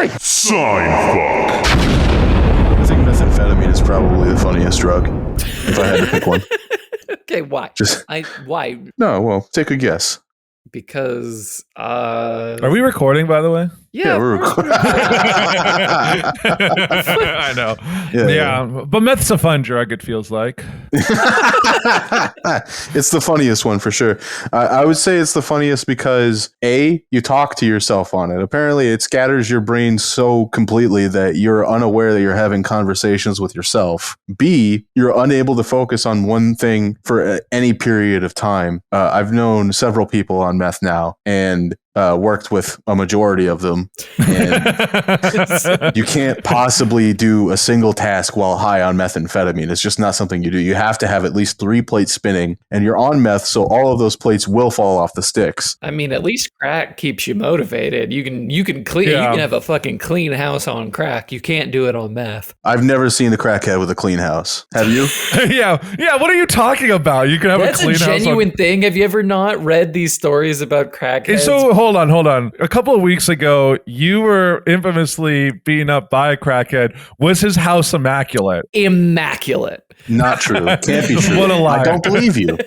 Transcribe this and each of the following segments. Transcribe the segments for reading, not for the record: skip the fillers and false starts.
scary. Seinfuck. I think methamphetamine is probably the funniest drug, if I had to pick one. Okay, why? Why? No, well, take a guess. Because Are we recording, by the way? Yeah, we're recording. I know. Yeah, but meth's a fun drug, it feels like. It's the funniest one for sure. I would say it's the funniest because A, you talk to yourself on it. Apparently it scatters your brain so completely that you're unaware that you're having conversations with yourself. B, you're unable to focus on one thing for any period of time. I've known several people on meth now and worked with a majority of them, and you can't possibly do a single task while high on methamphetamine. It's just not something you do. You have to have at least 3 plates spinning, and you're on meth, so all of those plates will fall off the sticks. I mean, at least crack keeps you motivated. You can clean. Yeah. You can have a fucking clean house on crack. You can't do it on meth. I've never seen a crackhead with a clean house. Have you? Yeah. What are you talking about? You can have a clean house. That's a genuine thing. Have you ever not read these stories about crackheads? So hold on. A couple of weeks ago, you were infamously beaten up by a crackhead. Was his house immaculate? Immaculate. Not true. Can't be true. What a lie. I don't believe you.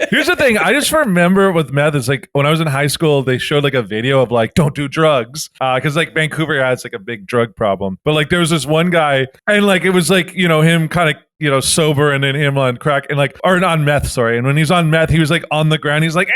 Here's the thing. I just remember with meth, it's like when I was in high school, they showed like a video of like, don't do drugs. Because like Vancouver has like a big drug problem. But like there was this one guy and like it was like, him kind of, sober and then him on crack and like, or on meth, sorry. And when he's on meth, he was like on the ground. He's like,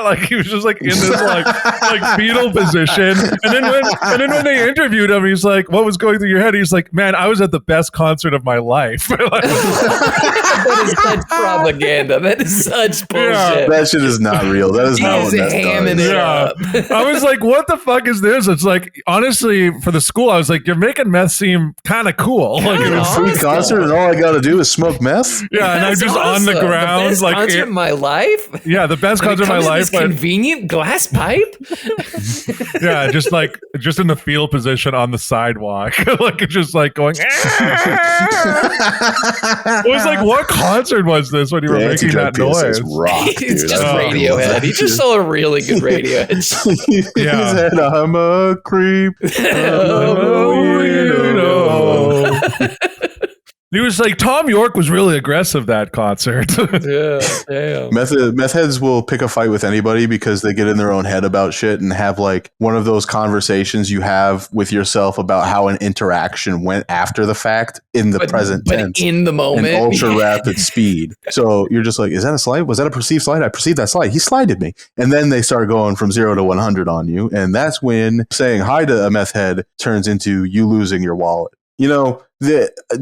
like he was just like in this like fetal position. And then when they interviewed him, he's like, what was going through your head? He's like, man, I was at the best concert of my life. That is such propaganda. That is such bullshit. Yeah, that shit is not real. That is not what that's hamming it up. I was like, what the fuck is this? It's like, honestly, for the school, I was like, you're making meth seem kind of cool. Like a free concert and all I got to do is smoke meth? Yeah, and I'm just on the ground. The best like concert of my life? Yeah, the best concert of my life. Convenient glass pipe? Yeah, just in the fetal position on the sidewalk. Like just like going, It was like, what concert was this when you were making that noise? Rock, it's just Radiohead. He just saw a really good Radiohead. He said, I'm a creep. He was like, Tom York was really aggressive that concert. Yeah, damn. Meth heads will pick a fight with anybody because they get in their own head about shit and have like one of those conversations you have with yourself about how an interaction went after the fact in the present tense. In the moment. In ultra rapid speed. So you're just like, is that a slide? Was that a perceived slide? I perceived that slide. He slided me. And then they start going from 0 to 100 on you. And that's when saying hi to a meth head turns into you losing your wallet. Do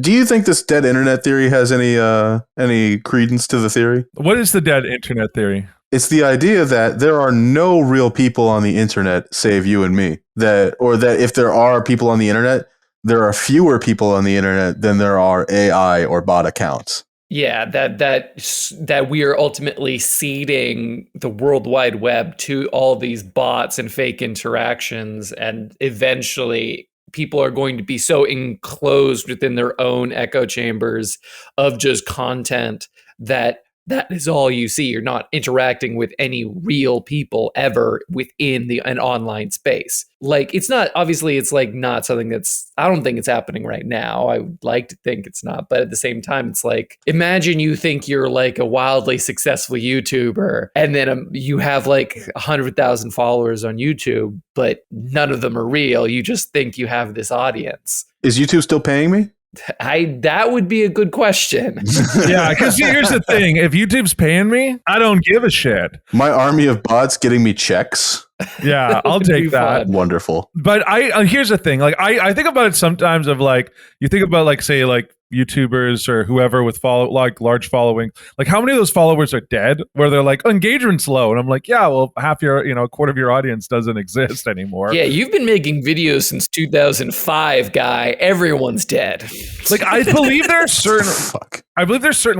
you think this dead internet theory has any credence to the theory? What is the dead internet theory? It's the idea that there are no real people on the internet save you and me. That if there are people on the internet, there are fewer people on the internet than there are AI or bot accounts. Yeah, that we are ultimately seeding the World Wide Web to all these bots and fake interactions, and eventually people are going to be so enclosed within their own echo chambers of just content that is all you see. You're not interacting with any real people ever within an online space. Like, it's not, obviously it's like not something I don't think it's happening right now. I would like to think it's not, but at the same time, it's like, imagine you think you're like a wildly successful YouTuber and then you have like 100,000 followers on YouTube, but none of them are real. You just think you have this audience. Is YouTube still paying me? That would be a good question. Yeah, because here's the thing. If YouTube's paying me, I don't give a shit. My army of bots getting me checks. Yeah, I'll take that. Fun. Wonderful. But here's the thing. Like I think about it sometimes of like, you think about like, say like YouTubers or whoever with large following, like how many of those followers are dead where they're like, engagement's low, and I'm like, yeah, well, half your a quarter of your audience doesn't exist anymore. Yeah, you've been making videos since 2005, guy. Everyone's dead. Like I believe there's certain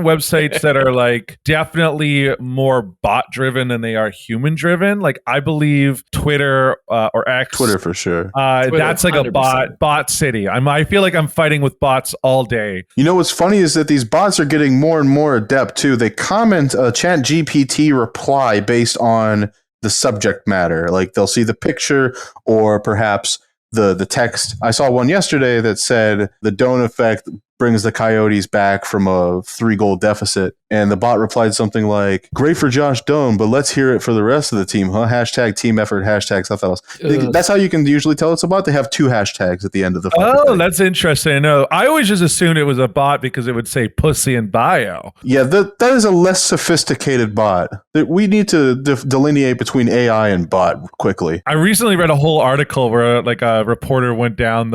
websites that are like definitely more bot driven than they are human driven. Like I believe Twitter or X, Twitter for sure. Twitter, that's like 100%. a bot city. I feel like I'm fighting with bots all day. You know what's funny is that these bots are getting more and more adept too. They comment a chat GPT reply based on the subject matter. Like they'll see the picture or perhaps the text. I saw one yesterday that said the Doan effect brings the Coyotes back from a 3-goal deficit. And the bot replied something like, great for Josh Doan, but let's hear it for the rest of the team, huh? Hashtag team effort, hashtag something else. That's how you can usually tell it's a bot. They have 2 hashtags at the end of the fucking thing. That's interesting. No, I always just assumed it was a bot because it would say pussy in bio. Yeah, that is a less sophisticated bot. We need to delineate between AI and bot quickly. I recently read a whole article where like a reporter went down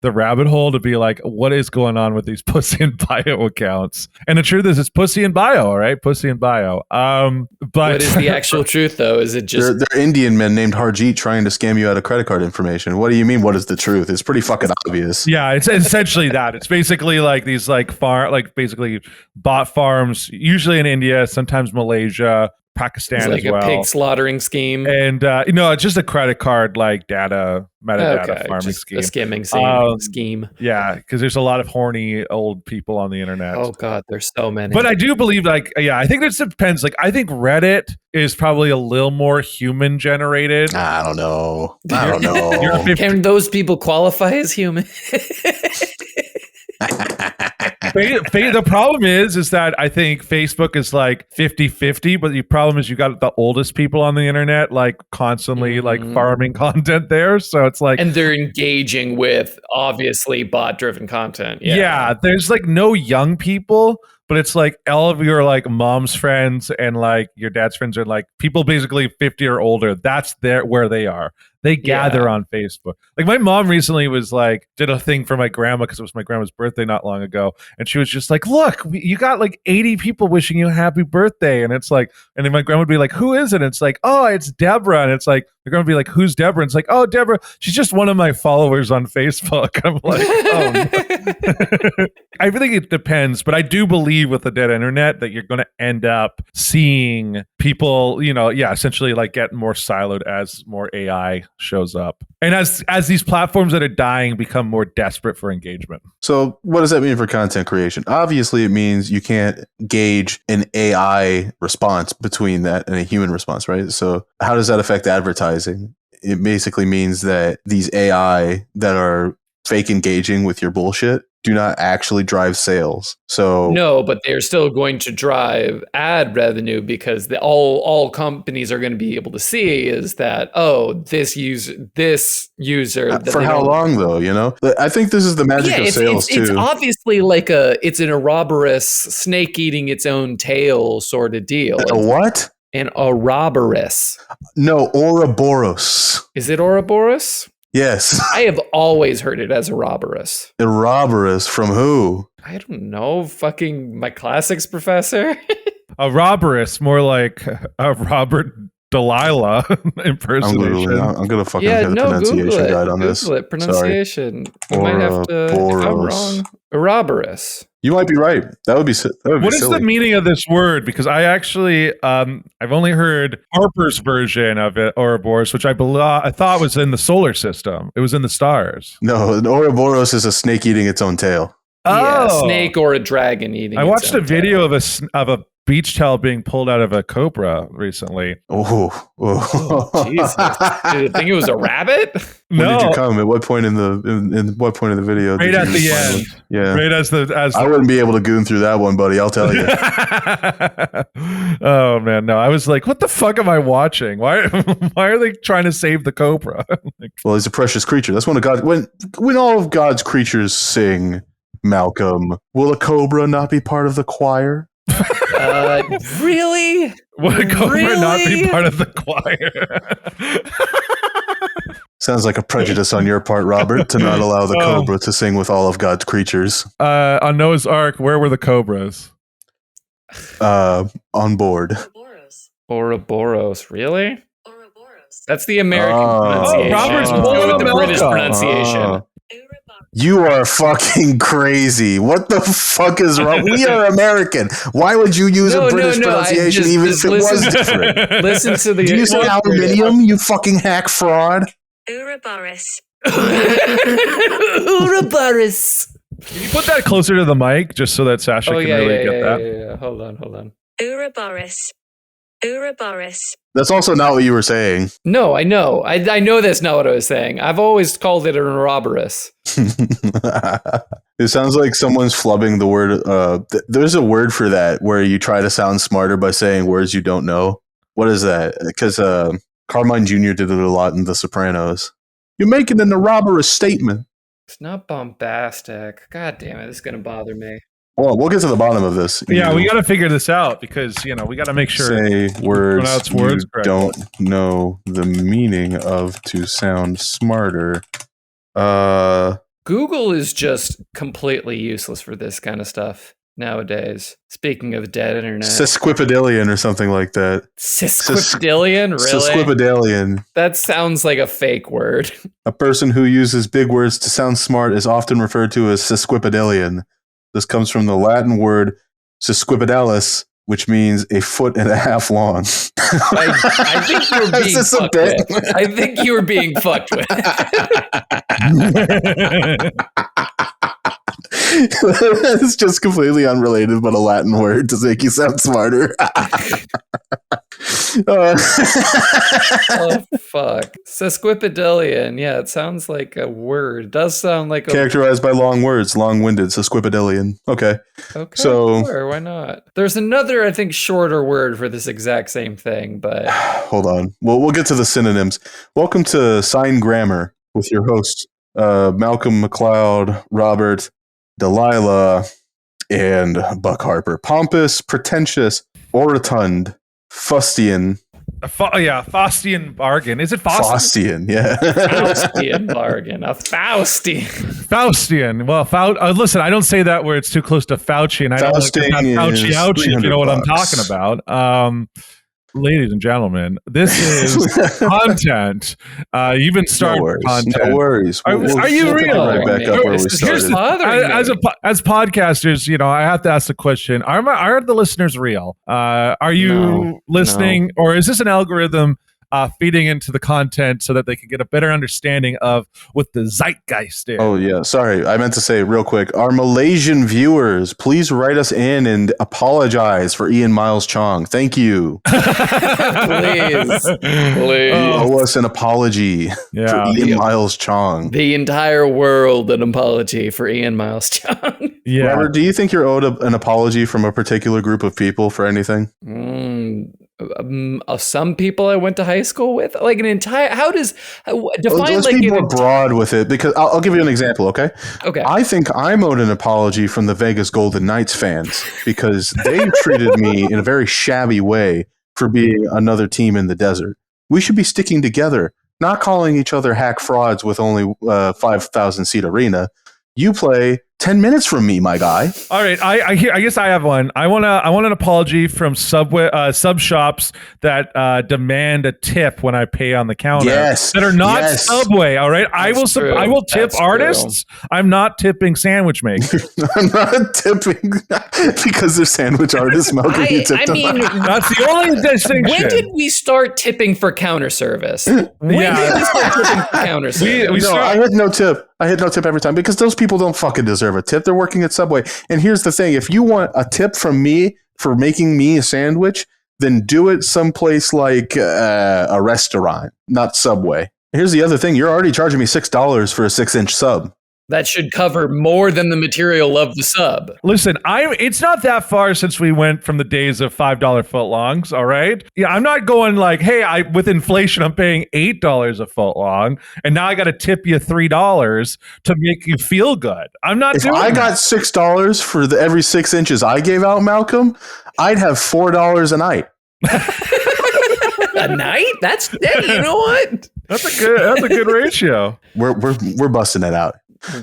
the rabbit hole to be like, what is going on with these pussy and bio accounts? And the truth is, it's pussy and bio, all right? Pussy and bio. But what is the actual truth, though? Is it just they're Indian men named Harjeet trying to scam you out of credit card information? What do you mean? What is the truth? It's pretty fucking obvious. Yeah, it's essentially that. It's basically like these basically bot farms, usually in India, sometimes Malaysia, Pakistan it's like as well. a pig slaughtering scheme? And it's just a credit card like metadata farming scheme. A skimming scheme. Yeah, because there's a lot of horny old people on the internet. Oh god, there's so many. But I do believe I think this depends. Like I think Reddit is probably a little more human generated. I don't know. Can those people qualify as human? The problem is that I think Facebook is like 50-50, but the problem is you got the oldest people on the internet like constantly like farming content there. So it's like, and they're engaging with obviously bot driven content. Yeah, there's like no young people, but it's like all of your like mom's friends and like your dad's friends are like people basically 50 or older. That's where they are. They gather on Facebook. Like my mom recently was like, did a thing for my grandma because it was my grandma's birthday not long ago. And she was just like, look, you got like 80 people wishing you a happy birthday. And it's like, and then my grandma would be like, who is it? And it's like, oh, it's Deborah. And it's like, my grandma would be like, who's Deborah? And it's like, oh, Deborah, she's just one of my followers on Facebook. I'm like, oh. No. I think it depends, but I do believe with the dead internet that you're going to end up seeing people, essentially like get more siloed as more AI shows up. And as these platforms that are dying become more desperate for engagement. So what does that mean for content creation? Obviously, it means you can't gauge an AI response between that and a human response, right? So how does that affect advertising? It basically means that these AI that are fake engaging with your bullshit do not actually drive sales. So no, but they're still going to drive ad revenue because all companies are going to be able to see is that this user for how long though? I think this is the magic of sales too. It's obviously like it's an Ouroboros snake eating its own tail sort of deal. A what? An Ouroboros. No, Ouroboros. Is it Ouroboros? Yes. I have always heard it as Ouroboros. Ouroboros from who? I don't know. Fucking my classics professor. Ouroboros, more like a Robert Delilah impersonation. I'm gonna fucking get a pronunciation guide on this. Google it. Pronunciation. You might have to. If I'm wrong. Ouroboros. You might be right. That would be What is the meaning of this word? Because I actually, I've only heard Harper's version of it, Ouroboros, which I thought was in the solar system. It was in the stars. No, an Ouroboros is a snake eating its own tail. Yeah, a snake or a dragon eating. I watched a video of a beach towel being pulled out of a Cobra recently. Oh, Jesus! Did you think it was a rabbit? When did you come? At what point in what point of the video? Right at the end. Yeah. Right as I wouldn't be able to goon through that one, buddy. I'll tell you. Oh man, no! I was like, what the fuck am I watching? Why are they trying to save the Cobra? Well, he's a precious creature. That's one of God. When all of God's creatures sing, Malcolm, will a cobra not be part of the choir? Really? Would a cobra not be part of the choir? Sounds like a prejudice on your part, Robert, to not allow the cobra to sing with all of God's creatures. On Noah's Ark, where were the cobras? On board. Ouroboros, really? Ouroboros. That's the American pronunciation. Robert's go with the British pronunciation. You are fucking crazy. What the fuck is wrong? We are American. Why would you use a British pronunciation even if it was different? Listen to the... Do you say aluminium, you fucking hack fraud? Ouroboros. Ouroboros. Can you put that closer to the mic just so that Sasha can really get that? Yeah. Hold on. Ouroboros. Ouroboros. That's also not what you were saying. No, I know. I know that's not what I was saying. I've always called it an Ouroboros. It sounds like someone's flubbing the word. There's a word for that where you try to sound smarter by saying words you don't know. What is that? Because Carmine Jr. did it a lot in The Sopranos. You're making an Ouroboros statement. It's not bombastic. God damn it, this is going to bother me. Well, we'll get to the bottom of this. Yeah, we got to figure this out because, we got to make sure. Say words pronounce you words correctly. don't know the meaning of to sound smarter. Google is just completely useless for this kind of stuff nowadays. Speaking of dead internet. Sesquipedalian or something like that. Sesquipedalian? Really? Sesquipedalian. That sounds like a fake word. A person who uses big words to sound smart is often referred to as sesquipedalian. This comes from the Latin word sesquipedalis, which means a foot and a half long. I think you were being fucked with. I think you were being fucked with. It's just completely unrelated, but a Latin word to make you sound smarter. Oh, fuck. Sesquipedalian. Yeah, it sounds like a word. It does sound like a... Characterized by long words, long-winded, sesquipedalian. Okay. Okay, so, sure, why not? There's another, I think, shorter word for this exact same thing, but... Hold on. We'll get to the synonyms. Welcome to Sign Grammar with your hosts, Malcolm McLeod, Robert, Delilah, and Buck Harper. Pompous, pretentious, orotund, fustian. Faustian bargain. Is it Faustian? Faustian, yeah. Faustian bargain. A Faustian. Faustian. Well, listen, I don't say that where it's too close to Fauci, and I don't like Fauci, if you know what I'm talking about. Ladies and gentlemen, this is content. You've been starting content. No worries. Are you real? Right back up where we started. As podcasters, I have to ask the question: Are the listeners real? Are you listening, or is this an algorithm feeding into the content so that they can get a better understanding of what the zeitgeist is? Oh, yeah. Sorry. I meant to say real quick, our Malaysian viewers, please write us in and apologize for Ian Miles Chong. Thank you. Please. You owe us an apology for Ian Miles Chong. The entire world an apology for Ian Miles Chong. Yeah. Robert, do you think you're owed an apology from a particular group of people for anything? Some people I went to high school with, like an entire. How does define? Let's like be more broad with it, because I'll give you an example. Okay. Okay. I think I'm owed an apology from the Vegas Golden Knights fans because they treated me in a very shabby way for being another team in the desert. We should be sticking together, not calling each other hack frauds with only 5,000 seat arena. You play 10 minutes from me, my guy. All right, I guess I have one. I want an apology from Subway sub shops that demand a tip when I pay on the counter. Yes, that are not Subway. All right, I will tip artists. I'm not tipping sandwich makers. I'm not tipping because they're sandwich artists. Malcolm, you tipped them. That's the only distinction. When did we start tipping for counter service? When did we start tipping for counter service? I had no tip. I had no tip every time because those people don't fucking deserve a tip. They're working at Subway. And here's the thing. If you want a tip from me for making me a sandwich, then do it someplace like a restaurant, not Subway. Here's the other thing. You're already charging me $6 for a 6-inch sub. That should cover more than the material of the sub. Listen, it's not that far since we went from the days of $5 footlongs, all right? Yeah, I'm not going like, hey, with inflation, I'm paying $8 a footlong, and now I got to tip you $3 to make you feel good. I'm not doing that. If I got $6 for every 6 inches I gave out, Malcolm, I'd have $4 a night. A night? You know what? That's a good ratio. We're busting it out.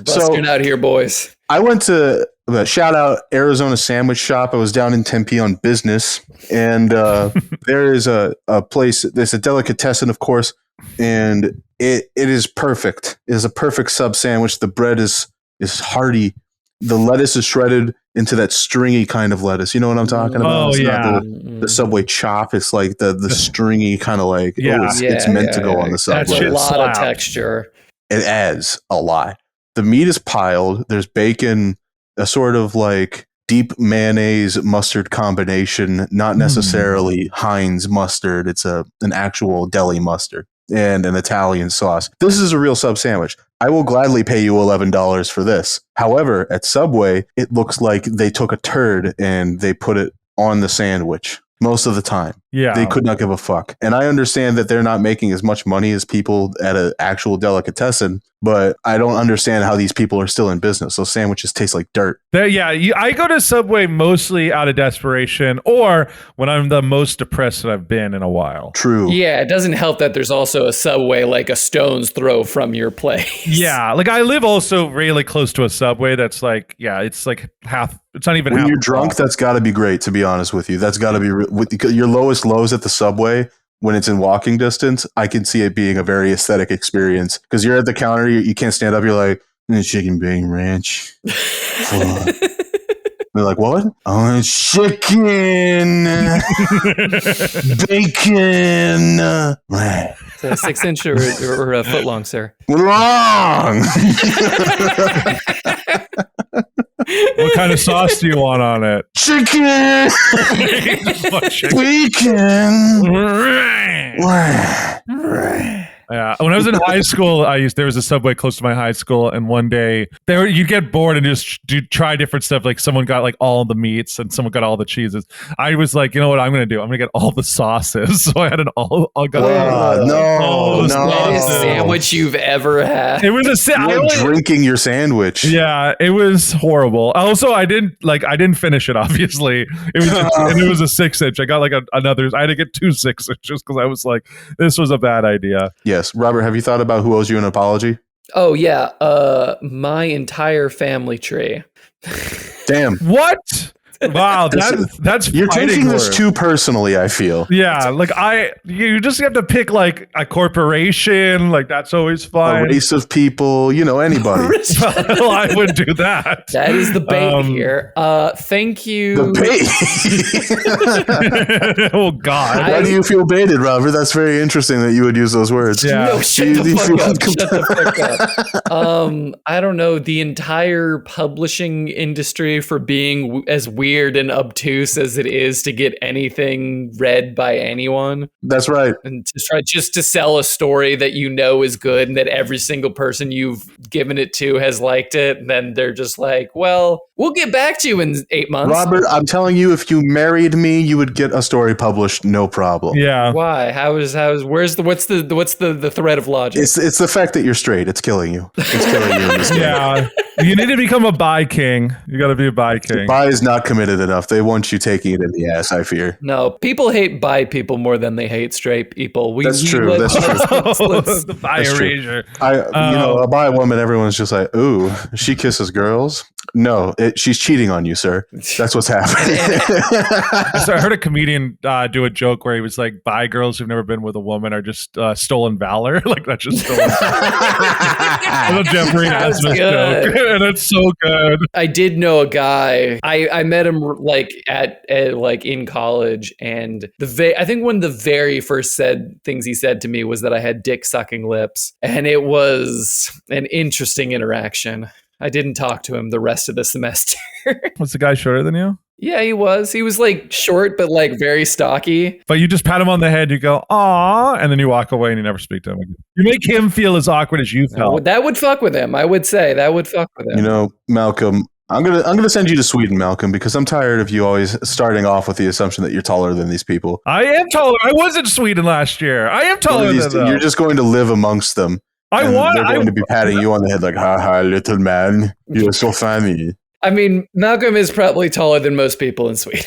Busting out here, boys. I went to shout out Arizona Sandwich Shop. I was down in Tempe on business, and there is a place. There's a delicatessen, of course, and it is perfect. It is a perfect sub sandwich. The bread is hearty. The lettuce is shredded into that stringy kind of lettuce. You know what I'm talking about? It's not the Subway chop. It's like the stringy kind of like. It's meant to go on the Subway. That's a lot of texture. It adds a lot. The meat is piled. There's bacon, a sort of like deep mayonnaise mustard combination, not necessarily Heinz mustard. It's an actual deli mustard and an Italian sauce. This is a real sub sandwich. I will gladly pay you $11 for this. However, at Subway, it looks like they took a turd and they put it on the sandwich most of the time. Yeah. They could not give a fuck. And I understand that they're not making as much money as people at an actual delicatessen, but I don't understand how these people are still in business. Those sandwiches taste like dirt. I go to Subway mostly out of desperation or when I'm the most depressed that I've been in a while. True. Yeah, it doesn't help that there's also a Subway like a stone's throw from your place. Yeah, like I live also really close to a Subway that's like, it's like half, it's not even half. When you're drunk, that's got to be great, to be honest with you. That's got to be with your lowest lows at the Subway when it's in walking distance. I can see it being a very aesthetic experience because you're at the counter, you can't stand up. You're like, chicken bacon ranch. They're like, what? Oh, chicken bacon. It's a 6-inch or a foot long, sir. Long. What kind of sauce do you want on it? Chicken. Bacon. Yeah, when I was in high school, there was a Subway close to my high school, and one day you'd get bored and just try different stuff. Like someone got like all the meats, and someone got all the cheeses. I was like, you know what I'm gonna do? I'm gonna get all the sauces. So I had an all no sandwich you've ever had. It was drinking your sandwich. Yeah, it was horrible. Also, I didn't finish it. Obviously, it was and it was a 6-inch. I got like another. I had to get 2 6-inches because I was like, this was a bad idea. Yes. Robert, have you thought about who owes you an apology? Oh, yeah. My entire family tree. Damn. What? Wow, that's you're taking this too personally, I feel. Yeah, like you just have to pick like a corporation, like that's always fine. A race of people, anybody. Well, I would do that. That is the bait here. Thank you. The bait. Oh God. How do you feel baited, Robert? That's very interesting that you would use those words. Yeah. No, shut the fuck up. I don't know, the entire publishing industry for being as weird and obtuse as it is to get anything read by anyone. That's right. And to try just to sell a story that is good and that every single person you've given it to has liked it, and then they're just like, well, we'll get back to you in 8 months. Robert, I'm telling you, if you married me, you would get a story published, no problem. Yeah. Why? What's the thread of logic? It's the fact that you're straight. It's killing you. It's killing you in this game. Yeah. You need to become a bi king. You got to be a bi king. Bi is not committed enough. They want you taking it in the ass, I fear. No, people hate bi people more than they hate straight people. That's true. That's true. The bi erasure. A bi woman, everyone's just like, ooh, she kisses girls. No, she's cheating on you, sir. That's what's happening. So I heard a comedian do a joke where he was like, bi girls who've never been with a woman are just stolen valor. Like that's just stolen valor. That's a Jeffrey Asmus joke. And it's so good. I did know a guy. I met him like at in college, and I think one of the very first things he said to me was that I had dick sucking lips, and it was an interesting interaction. I didn't talk to him the rest of the semester. Was the guy shorter than you? Yeah, he was. He was like short, but like very stocky. But you just pat him on the head, you go, "Aw," and then you walk away and you never speak to him again. You make him feel as awkward as you felt. That would fuck with him. I would say that would fuck with him. Malcolm, I'm gonna send you to Sweden, Malcolm, because I'm tired of you always starting off with the assumption that you're taller than these people. I am taller. I was in Sweden last year. I am taller than them. You're just going to live amongst them. They're going to be patting you on the head like, "Ha ha, little man, you're so funny." I mean, Malcolm is probably taller than most people in Sweden.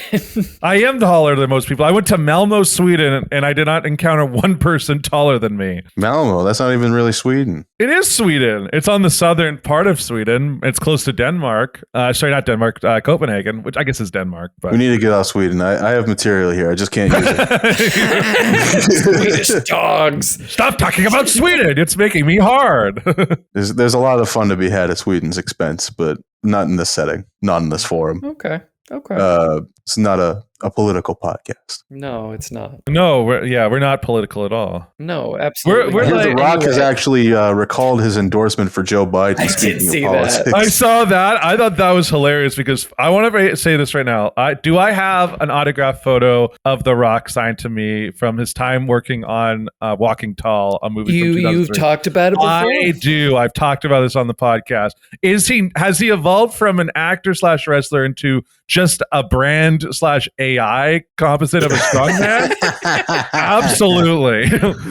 I am taller than most people. I went to Malmo, Sweden, and I did not encounter one person taller than me. Malmo, that's not even really Sweden. It is Sweden. It's on the southern part of Sweden. It's close to Denmark. Sorry, not Denmark, Copenhagen, which I guess is Denmark. But. We need to get out of Sweden. I have material here. I just can't use it. Swedish dogs. Stop talking about Sweden. It's making me hard. There's a lot of fun to be had at Sweden's expense, but not in this setting, not in this forum. Okay. It's not a a political podcast. No, it's not. No, we're not political at all. No, absolutely. We're I hear like- The Rock has Anyway. actually recalled his endorsement for Joe Biden. I did Speaking see of that. politics. I saw that. I thought that was hilarious because I want to say this right now. I have an autographed photo of The Rock signed to me from his time working on Walking Tall, a movie from 2003. You've talked about it before. I do. I've talked about this on the podcast. Has he evolved from an actor / wrestler into just a brand / AI composite of a strongman? Absolutely.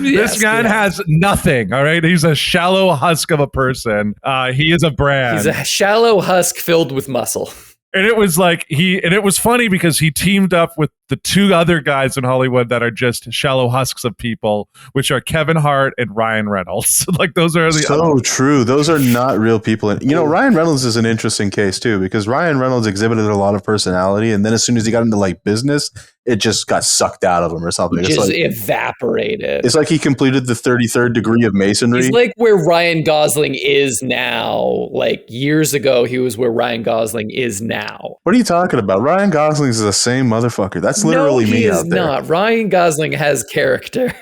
Yes, This man yes. has nothing. All right. He's a shallow husk of a person. He is a brand. He's a shallow husk filled with muscle. And it was like it was funny because he teamed up with the two other guys in Hollywood that are just shallow husks of people, which are Kevin Hart and Ryan Reynolds. Like those are the So true. Those are not real people. And, Ryan Reynolds is an interesting case too, because Ryan Reynolds exhibited a lot of personality, and then as soon as he got into like business, it just got sucked out of him or something. Just evaporated. It's like he completed the 33rd degree of masonry. He's like where Ryan Gosling is now. Like years ago, he was where Ryan Gosling is now. What are you talking about? Ryan Gosling is the same motherfucker. That's literally no, he me is out there. not. Ryan Gosling has character.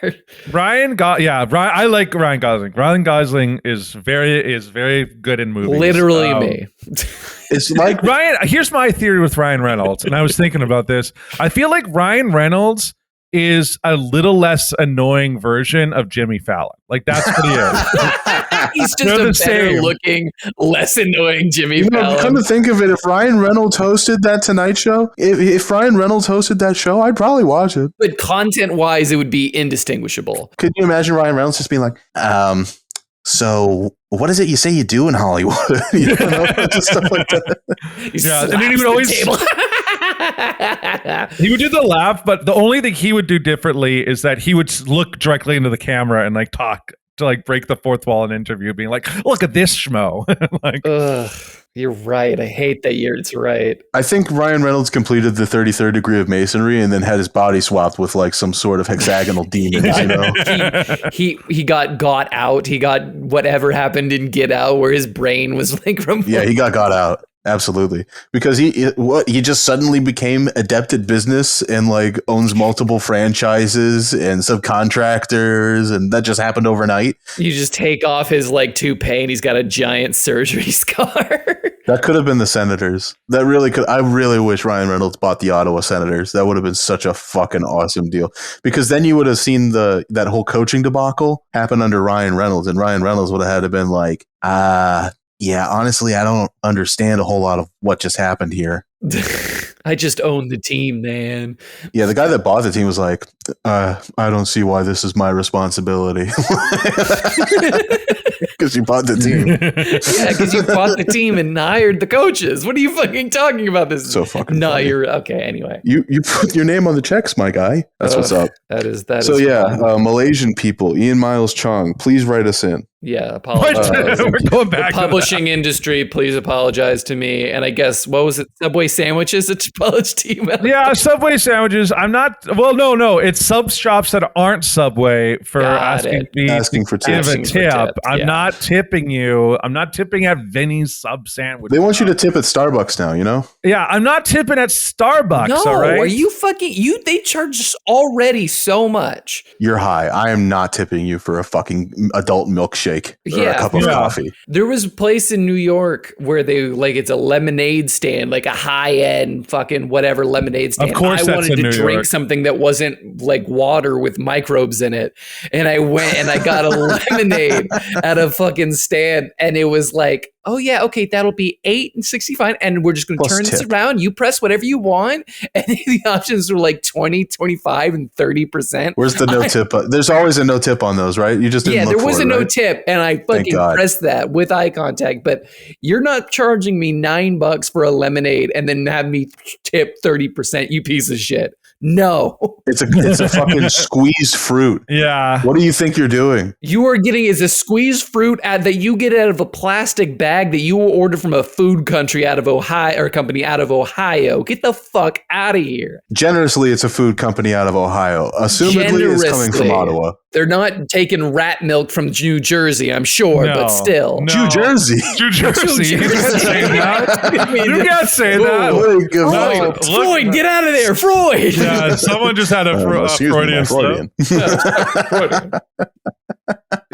I like Ryan Gosling. Ryan Gosling is very good in movies. Literally me. It's like Ryan, here's my theory with Ryan Reynolds, and I was thinking about this. I feel like Ryan Reynolds is a little less annoying version of Jimmy Fallon. Like that's what he is. He's just They're a the same. better looking, less annoying Jimmy Fallon. come to think of it, if Ryan Reynolds hosted that Tonight Show, if Ryan Reynolds hosted that show, I'd probably watch it. But content wise, it would be indistinguishable. Could you imagine Ryan Reynolds just being like, so what is it you say you do in Hollywood? Just stuff like that. Yeah, and then he would always he would do the laugh, but the only thing he would do differently is that he would look directly into the camera and like talk to like break the fourth wall in an interview, being like, "Look at this schmo." Like, Ugh, you're right. I hate that it's right. I think Ryan Reynolds completed the 33rd degree of masonry and then had his body swapped with like some sort of hexagonal demons, He got out. He got whatever happened in Get Out, where his brain was like removed. Yeah, he got out. Absolutely. Because he just suddenly became adept at business and like owns multiple franchises and subcontractors, and that just happened overnight. You just take off his like toupee and he's got a giant surgery scar. That could have been the Senators. That really could. I really wish Ryan Reynolds bought the Ottawa Senators. That would have been such a fucking awesome deal. Because then you would have seen that whole coaching debacle happen under Ryan Reynolds, and Ryan Reynolds would have had to been like, yeah, honestly, I don't understand a whole lot of what just happened here. I just own the team, man. Yeah, the guy that bought the team was like, I don't see why this is my responsibility. Because you bought the team. Yeah, because you bought the team and hired the coaches. What are you fucking talking about? This So fucking no, funny. you're okay. Anyway, You put your name on the checks, my guy. That's what's up. That is So is yeah, fun. Malaysian people, Ian Miles Chong, please write us in. Yeah, what? apologize. We're going back. The publishing industry, please apologize to me. And I guess, what was it? Subway sandwiches that you apologized to you. Yeah, Subway sandwiches. I'm not. Well, no. It's sub shops that aren't Subway for Got asking it. me Asking for to give tips. a Asking for tip. tips, I'm yeah. not tipping you. I'm not tipping at Vinny's sub sandwich. They want you to tip at Starbucks now, you know? Yeah, I'm not tipping at Starbucks. No, all right. are you fucking you? They charge us already so much. You're high. I am not tipping you for a fucking adult milkshake or a Yeah. cup of Yeah. coffee. There was a place in New York where they like it's a lemonade stand, like a high end fucking whatever lemonade stand. course I that's wanted in to New drink York. something that wasn't like water with microbes in it, and I went and I got a lemonade at a fucking stand, and it was like, oh yeah, okay, that'll be $8.65, and we're just going to Plus turn this tip. around. You press whatever you want, and the options were like 20, 25, and 30%. Where's the no tip? There's always a no tip on those, right? You just didn't Yeah, look there was for a it, no right? tip, and I fucking God. pressed that with eye contact. But you're not charging me $9 for a lemonade and then have me tip 30%. You piece of shit. No, It's a fucking squeezed fruit. Yeah. What do you think you're doing? you are getting is a squeezed fruit that you get out of a plastic bag that you will order from a food country out of Ohio or company out of Ohio. Get the fuck out of here. Generously, it's a food company out of Ohio. Assumedly, it's coming from Generously. Ottawa. They're not taking rat milk from New Jersey, I'm sure, but still. New Jersey. New Jersey. You can't say that. You can't say that. Freud, get out of there, Freud. Yeah, someone just had a Freudian slip.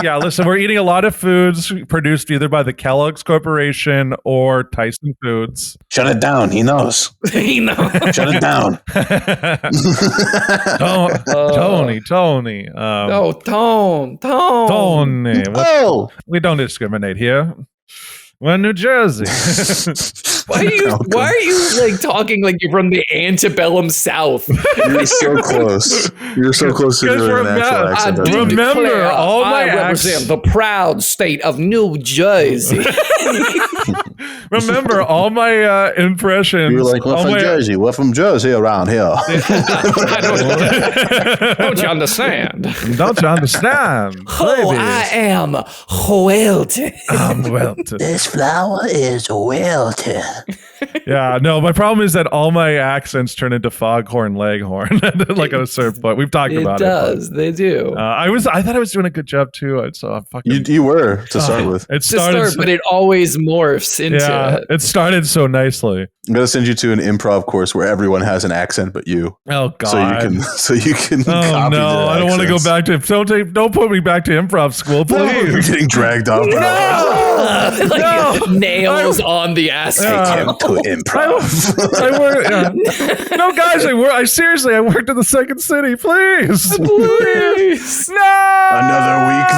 Yeah, listen, we're eating a lot of foods produced either by the Kellogg's Corporation or Tyson Foods. Shut it down. He knows. He knows. Shut it down. Tony. Tone. Tony. Oh! We don't discriminate here. We're in New Jersey. Why are you like talking like you're from the antebellum South? You're so close. You're so close to doing an actual accent. Remember, all my I represent the proud state of New Jersey. Remember, all my impressions. You're like, we're from Jersey. We're from Jersey around here. Don't you understand? Don't you understand? Oh, I am Welton. I'm Welton. This flower is Welton. Yeah, no, my problem is that all my accents turn into foghorn leghorn, like on a surfboat. We've talked about it. They do. I thought I was doing a good job too. So I'm fucking. You were to start with. It started, but it always morphs into it. It started so nicely. I'm gonna send you to an improv course where everyone has an accent but you. Oh God! So you can. Oh copy no! I don't want to go back to. Don't put me back to improv school, please. You're getting dragged off. Nails on the asphalt. To improv. I work. No, guys, I seriously, I worked in the second city. Please. No. Another week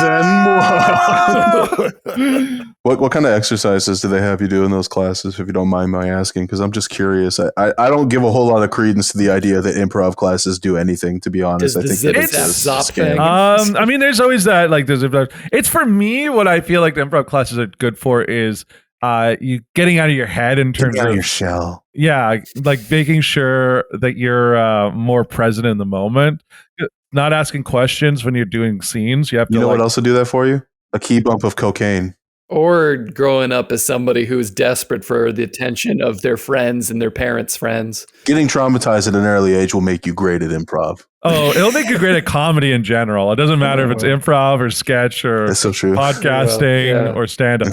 then. What kind of exercises do they have you do in those classes, if you don't mind my asking? Because I'm just curious. I don't give a whole lot of credence to the idea that improv classes do anything, to be honest. I think it's a thing. I mean, there's always that, like, it's for me, what I feel like the improv classes are good for is you getting out of your head in terms of your shell. Yeah, like making sure that you're more present in the moment, not asking questions when you're doing scenes. You have to. You know what else will do that for you? A key bump of cocaine. Or growing up as somebody who's desperate for the attention of their friends and their parents' friends. Getting traumatized at an early age will make you great at improv. Oh, it'll make you great at comedy in general. It doesn't matter if it's improv or sketch or That's so true. podcasting or stand-up.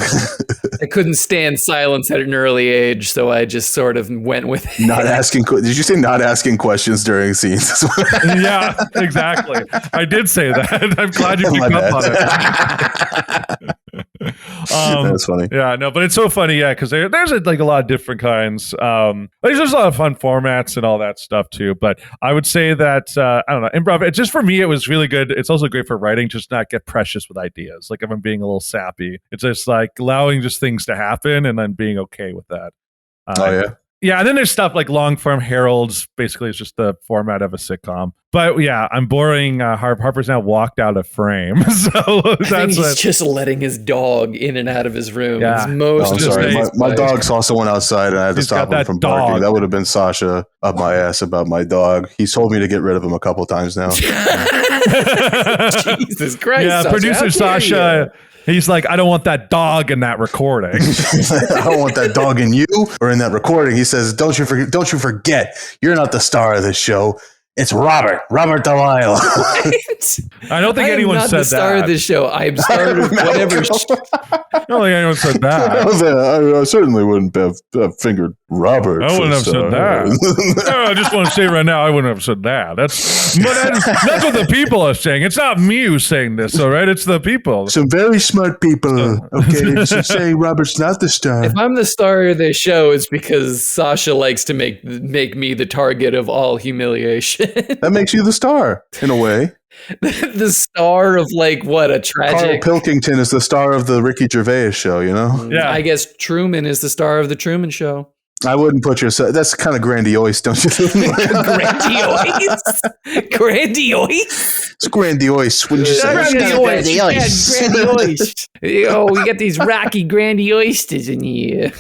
I couldn't stand silence at an early age, so I just sort of went with it. Not asking. Did you say not asking questions during scenes? Yeah, exactly. I did say that. I'm glad you picked up on it. That's funny. Yeah, no, but it's so funny, yeah, because there's like a lot of different kinds. There's just a lot of fun formats and all that stuff too. But I would say that I don't know, improv. It just for me, it was really good. It's also great for writing, just not get precious with ideas. Like if I'm being a little sappy, it's just like allowing just things to happen and then being okay with that. Yeah, and then there's stuff like long form Heralds. Basically, it's just the format of a sitcom. But yeah, I'm boring. Harper's now walked out of frame, so I think he's just letting his dog in and out of his room. Yeah. I'm sorry. My dog saw someone outside, and I had to stop him from barking. That would have been Sasha up my ass about my dog. He's told me to get rid of him a couple times now. Jesus Christ! Yeah, Sasha, producer Sasha. He's like, I don't want that dog in that recording. I don't want that dog in you or in that recording. He says, don't you forget, you're not the star of this show. It's Robert Delilah. I don't think anyone said that. I'm not the star of this show. I'm star of whatever. I don't think anyone said that. I certainly wouldn't have fingered Robert. I wouldn't have said that. No, I just want to say right now, I wouldn't have said that. That's what the people are saying. It's not me who's saying this, all right? It's the people. Some very smart people, okay, say Robert's not the star. If I'm the star of this show, it's because Sasha likes to make me the target of all humiliation. That makes you the star, in a way. The star of like what, a tragic. Carl Pilkington is the star of the Ricky Gervais show, you know? Yeah. I guess Truman is the star of the Truman Show. I wouldn't put yourself. That's kind of grandiose, don't you think? Grandiose? Grandiose? It's grandiose. Wouldn't you say? Grandiose. Oh, we got these rocky grandioisters in here.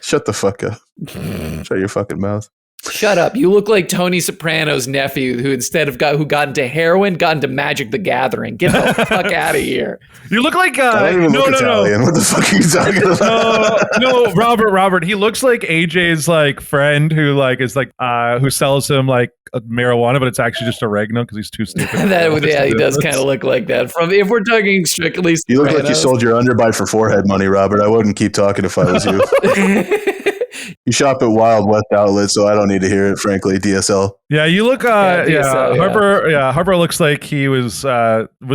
Shut the fuck up. Shut your fucking mouth. Shut up. You look like Tony Soprano's nephew who instead of who got into heroin, got into Magic the Gathering. Get the fuck out of here. You look like I don't even look Italian. What the fuck are you talking about? No, Robert. He looks like AJ's like friend who like is like who sells him like marijuana, but it's actually just oregano because he's too stupid. He does kind of look like that. From if we're talking strictly, you look like you sold your underbite for forehead money, Robert. I wouldn't keep talking if I was you. You shop at Wild West Outlet, so I don't need to hear it, frankly. DSL. Yeah, you look. DSL, Harper. Yeah, Harper looks like he was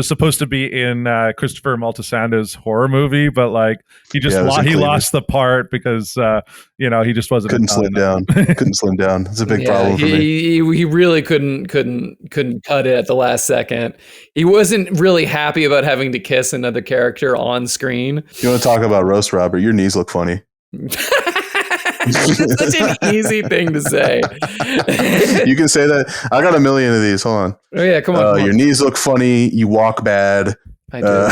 supposed to be in Christopher Moltisando's horror movie, but like he just lost the part because he just wasn't. Couldn't slim down. Couldn't slim down. It's a big problem for me. He really couldn't cut it at the last second. He wasn't really happy about having to kiss another character on screen. You want to talk about roast, Robert? Your knees look funny. It's such an easy thing to say. You can say that. I got a million of these. Hold on. Oh yeah, come on. Your knees look funny. You walk bad. I do.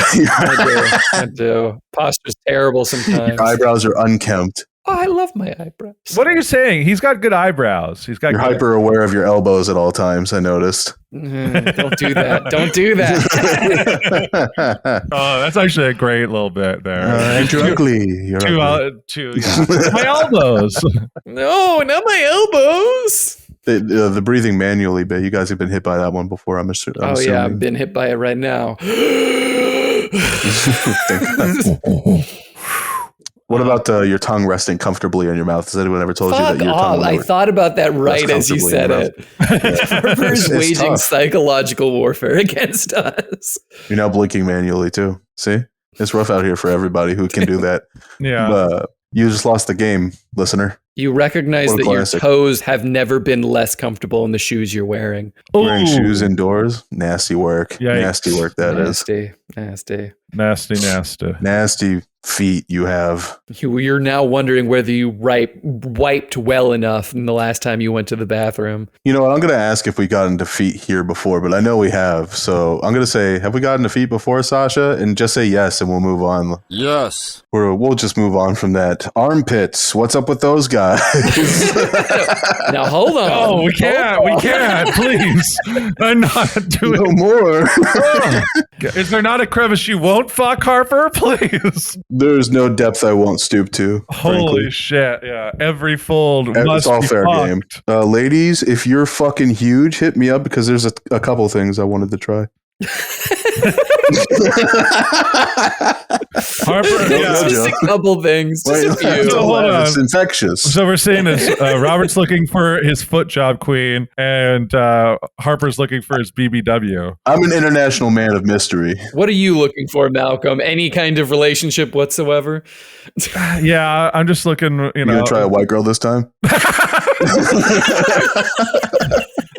I do. Posture's terrible sometimes. Your eyebrows are unkempt. Oh, I love my eyebrows. What are you saying? He's got good eyebrows. You're hyper aware of your elbows at all times. I noticed. Don't do that. Don't do that. Oh, that's actually a great little bit there. You're ugly. My elbows. No, not my elbows. The breathing manually bit. You guys have been hit by that one before. I'm assuming. Yeah, I've been hit by it right now. What about your tongue resting comfortably on your mouth? Has anyone ever told you that your tongue? I thought about that right as you said it. Harper's waging psychological warfare against us. You're now blinking manually too. See, it's rough out here for everybody who can do that. Yeah. You just lost the game, listener. You recognize that your toes have never been less comfortable in the shoes you're wearing. Wearing shoes indoors? Nasty work. Yikes. Nasty work, Nasty. Nasty feet you have. You're now wondering whether you wiped well enough in the last time you went to the bathroom. You know what? I'm going to ask if we got into feet here before, but I know we have. So I'm going to say, have we gotten to feet before, Sasha? And just say yes, and we'll move on. Yes. We'll just move on from that. Armpits. What's up with those guys? Now hold on. Oh, we can't. Please. I'm not doing no more. Is there not a crevice you won't fuck, Harper? Please. There's no depth I won't stoop to. Holy frankly. Shit! Yeah, every fold must it's all be fair fucked. game. Ladies, if you're fucking huge, hit me up because there's a couple things I wanted to try. Harper, just a couple things. Just a few. So hold on. It's infectious. So we're saying this: Robert's looking for his foot job queen, and Harper's looking for his BBW. I'm an international man of mystery. What are you looking for, Malcolm? Any kind of relationship whatsoever? Yeah, I'm just looking. You gonna try a white girl this time?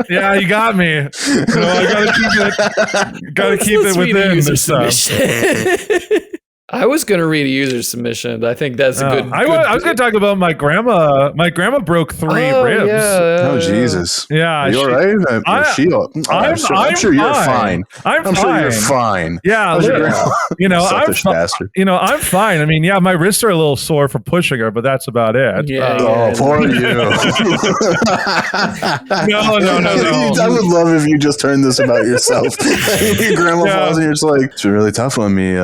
Yeah, you got me. I gotta keep it within the stuff. I was going to read a user submission. I think that's a good. I was going to talk about my grandma. My grandma broke 3 ribs. Yeah. Jesus. Yeah. Are you all right? I'm sure you're fine. I'm sure you're fine. Yeah. Selfish bastard. I'm fine. I mean, yeah, my wrists are a little sore for pushing her, but that's about it. Poor you. No. I would love if you just turned this about yourself. Your grandma falls and you're just like, it's really tough on me.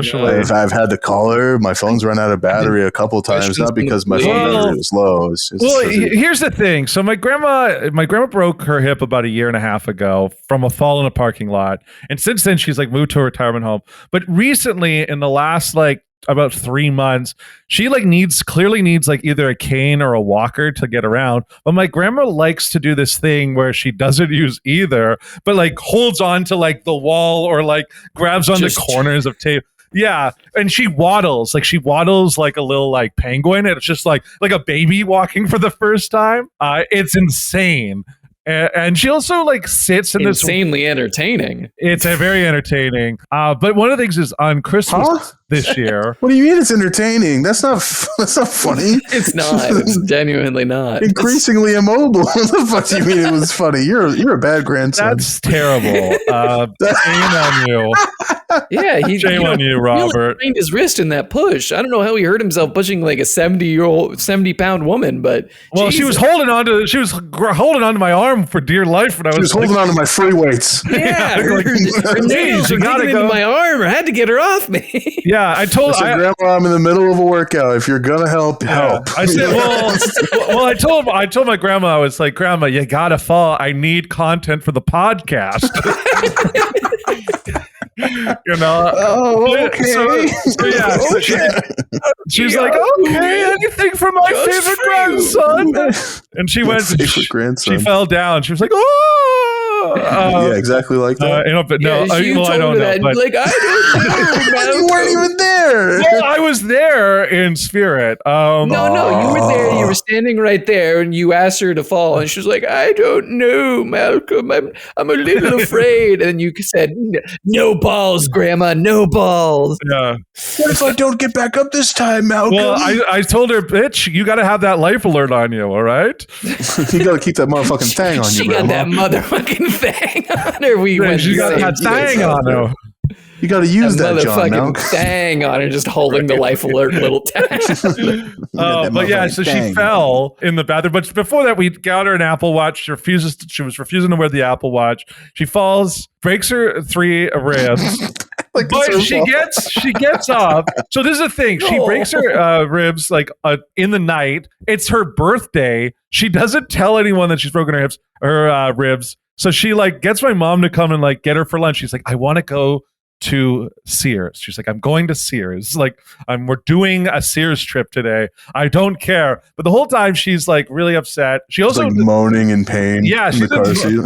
I've had to call her. My phone's run out of battery a couple times, not because my phone battery was low. Here's the thing. So my grandma broke her hip about 1.5 years ago from a fall in a parking lot, and since then she's like moved to a retirement home. But recently, in the last about 3 months, she clearly needs either a cane or a walker to get around. But my grandma likes to do this thing where she doesn't use either, but holds on to the wall or grabs on the corners of tape. Yeah, and she waddles like a little penguin, and it's just like a baby walking for the first time. It's insane. And she also like sits in this. Insanely entertaining. It's a very entertaining. But one of the things is on Christmas this year. What do you mean it's entertaining? That's not funny. It's not. It's genuinely not. Increasingly immobile. What the fuck do you mean it was funny? You're a bad grandson. That's terrible. Shame on you. Yeah, Shame on you, Robert. Really sprained his wrist in that push. I don't know how he hurt himself pushing like a 70-pound woman, but well, Jesus. she was holding on to my arm for dear life when I was holding on to my free weights. Yeah, her nails you were gotta digging go. into my arm. I had to get her off me. Yeah, I told Grandma, I'm in the middle of a workout. If you're gonna help. I said, well, I told my grandma, I was like, Grandma, you gotta fall. I need content for the podcast. You know. Oh, okay. So yeah. So she's like, okay, anything for my favorite grandson. And she went. She fell down. She was like, oh. Yeah, exactly like that. But no, I don't know. But, like, I don't know. You weren't even there. Well, I was there in spirit. No, you were there. You were standing right there, and you asked her to fall, and she was like, "I don't know, Malcolm. I'm a little afraid." And you said, "No balls, Grandma. No balls." Yeah. What if I don't get back up this time, Malcolm? Well, I told her, bitch, you got to have that life alert on you. All right. You got to keep that motherfucking thing on you, She Grandma. got that motherfucking thing on her. She got that thing on her. You got to use that, John. Motherfucking thang on her, just holding the life alert little tag. But yeah, so she fell in the bathroom. But before that, we got her an Apple Watch. She was refusing to wear the Apple Watch. She falls, breaks her 3 ribs. But she gets up. So this is the thing. She breaks her ribs like in the night. It's her birthday. She doesn't tell anyone that she's broken her ribs. So she like gets my mom to come and like get her for lunch. She's like, I want to go to Sears. She's like, I'm going to Sears. Like, we're doing a Sears trip today. I don't care. But the whole time she's like really upset. She also like moaning in pain. Yeah, in the car seat.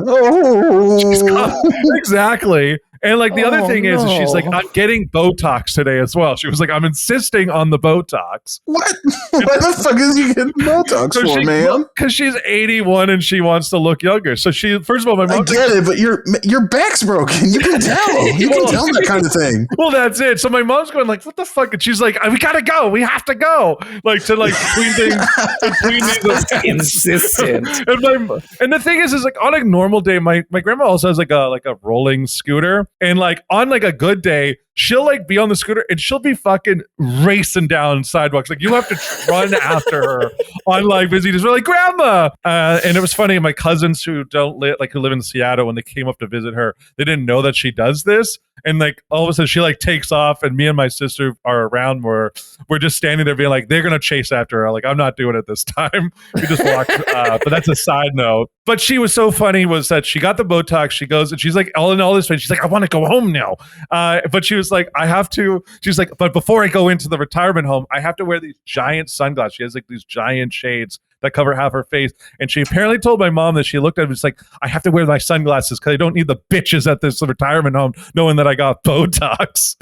Exactly. And like the other thing is she's like, I'm getting Botox today as well. She was like, I'm insisting on the Botox. What? Why the fuck is you getting Botox for, man? Because she's 81 and she wants to look younger. So she, first of all, my mom. I get it, but your back's broken. You can tell. You can tell that kind of thing. Well, that's it. So my mom's going like, what the fuck? And she's like, we gotta go. We have to go. Like to like between things. Insistent. And the thing is like on a normal day, my grandma also has like a rolling scooter. And like on like a good day, she'll like be on the scooter and she'll be fucking racing down sidewalks. Like you have to run after her on like busy days. We're like, Grandma. And it was funny. My cousins who who live in Seattle, when they came up to visit her, they didn't know that she does this. And like all of a sudden she like takes off and me and my sister are around where we're just standing there being like, they're going to chase after her. Like, I'm not doing it this time. We just walked. But that's a side note. But she was so funny was that she got the Botox. She goes and she's like all in all this way. She's like, I want to go home now. But she was like, I have to. She's like, but before I go into the retirement home, I have to wear these giant sunglasses. She has like these giant shades that cover half her face. And she apparently told my mom that she looked at it and was like, I have to wear my sunglasses because I don't need the bitches at this retirement home knowing that I got Botox.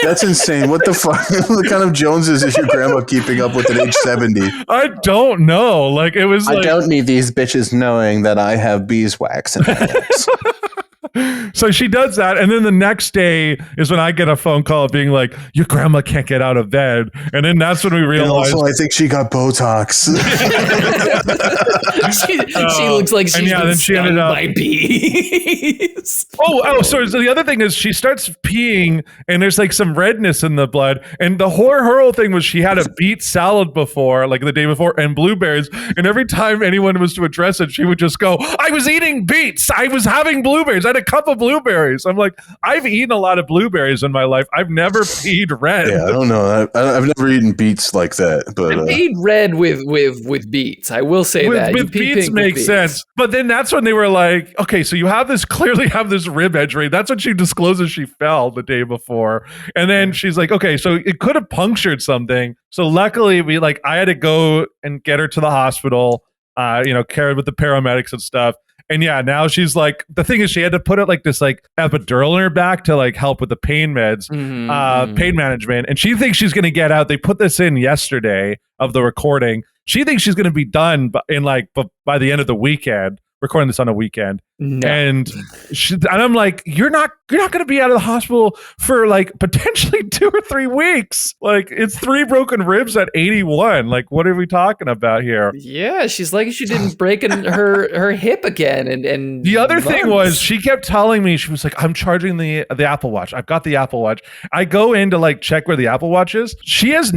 That's insane. What the fuck? What kind of Joneses is your grandma keeping up with at age 70? I don't know. Like it was like, I don't need these bitches knowing that I have beeswax in my lips. So she does that, and then the next day is when I get a phone call being like, your grandma can't get out of bed. And then that's when we realize. And also, I think she got Botox. she looks like she's been stung by bees. So the other thing is she starts peeing, and there's like some redness in the blood. And the horrible thing was she had a beet salad before, like the day before, and blueberries. And every time anyone was to address it, she would just go, I was eating beets. I was having blueberries. I had a cup of blueberries. I'm like, I've eaten a lot of blueberries in my life. I've never peed red. Yeah, I don't know. I've never eaten beets like that. But I peed red with beets. I will say that. With beets makes sense. But then that's when they were like, okay, so you clearly have this rib injury. That's when she discloses she fell the day before. And then she's like, okay, so it could have punctured something. So luckily I had to go and get her to the hospital, carried with the paramedics and stuff. And yeah, now she's like, the thing is she had to put it like this like epidural in her back to like help with the pain meds, pain management. And she thinks she's going to get out. They put this in yesterday of the recording. she thinks she's going to be done by the end of the weekend. Recording this on a weekend, No. and I'm like, you're not going to be out of the hospital for like potentially 2 or 3 weeks. Like, it's 3 broken ribs at 81. Like, what are we talking about here? Yeah, she's like she didn't break her hip again. And the other thing was, she kept telling me, she was like, I'm charging the Apple Watch. I've got the Apple Watch. I go in to like check where the Apple Watch is. She has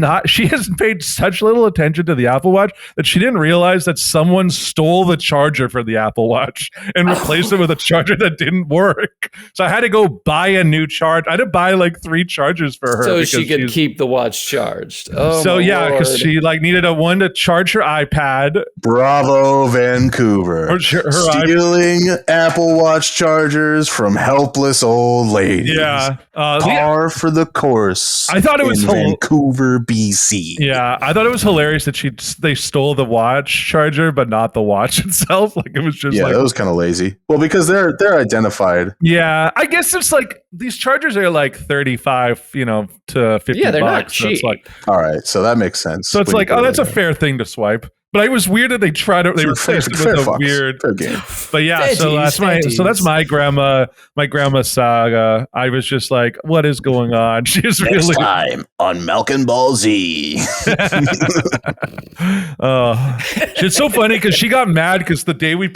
paid such little attention to the Apple Watch that she didn't realize that someone stole the charger for the Apple Watch and replaced it with a charger that didn't work. So I had to go buy a new charge. I had to buy like 3 chargers for her so she could keep the watch charged. Oh, so yeah, because Lord. she like needed one to charge her iPad. Bravo, Vancouver. Stealing Apple Watch chargers from helpless old ladies. Yeah. Par for the course. I thought it was Vancouver, BC. Yeah, I thought it was hilarious that they stole the watch charger, but not the watch itself. Like, it was just that was kind of lazy. Well, because they're identified. Yeah, I guess it's like these chargers are like 35, to 50. Yeah, they're bucks, not cheap. So it's like, all right, so that makes sense. so it's like, oh, that's a fair thing to swipe. But it was weird that they replaced it with a weird fair game. But yeah, Veggies. that's my grandma saga. I was just like, what is going on? She's Next really time on Milk and Ball Z. It's so funny because she got mad because the day they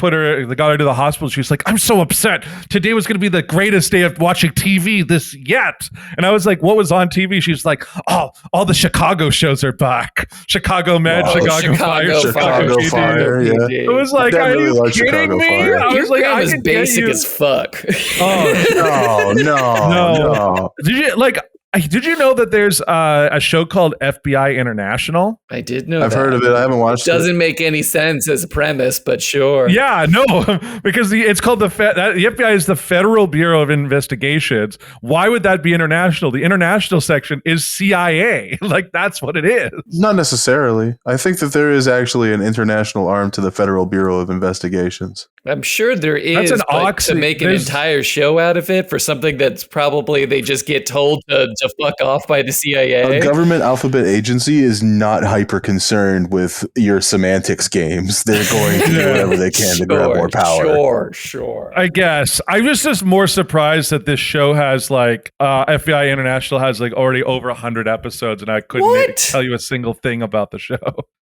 got her to the hospital, she was like, I'm so upset. Today was going to be the greatest day of watching TV this yet. And I was like, what was on TV? She's like, oh, all the Chicago shows are back. Chicago Med, Chicago Fire. Chicago Fire, yeah. It was like, are really you like kidding Chicago me? Fire. I was like, I can basic get you. as fuck. Oh No. Did you know that there's a show called FBI International? I did know. I've heard of it. I haven't watched it. Doesn't make any sense as a premise, but sure. Yeah, no, because it's called the FBI is the Federal Bureau of Investigations. Why would that be international? The international section is CIA. Like, that's what it is. Not necessarily. I think that there is actually an international arm to the Federal Bureau of Investigations. I'm sure there is. That's an but to make an entire show out of it for something that's probably they just get told to fuck off by the CIA. A government alphabet agency is not hyper concerned with your semantics games. They're going to do whatever they can to grab more power. Sure. I guess I was just more surprised that this show has like FBI International has like already over 100 episodes, and I couldn't tell you a single thing about the show.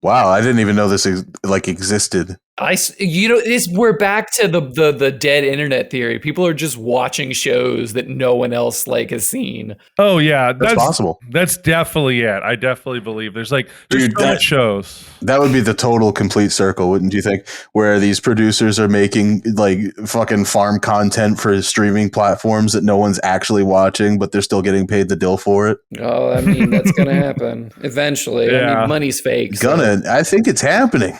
Wow, I didn't even know this existed. We're back to the dead internet theory. People are just watching shows that no one else has seen. Oh yeah, that's possible. That's definitely it. I definitely believe there's so much shows. That would be the total complete circle, wouldn't you think? Where these producers are making like fucking farm content for streaming platforms that no one's actually watching, but they're still getting paid the dill for it. Oh, I mean that's gonna happen eventually. Yeah. I mean, money's fake. I think it's happening.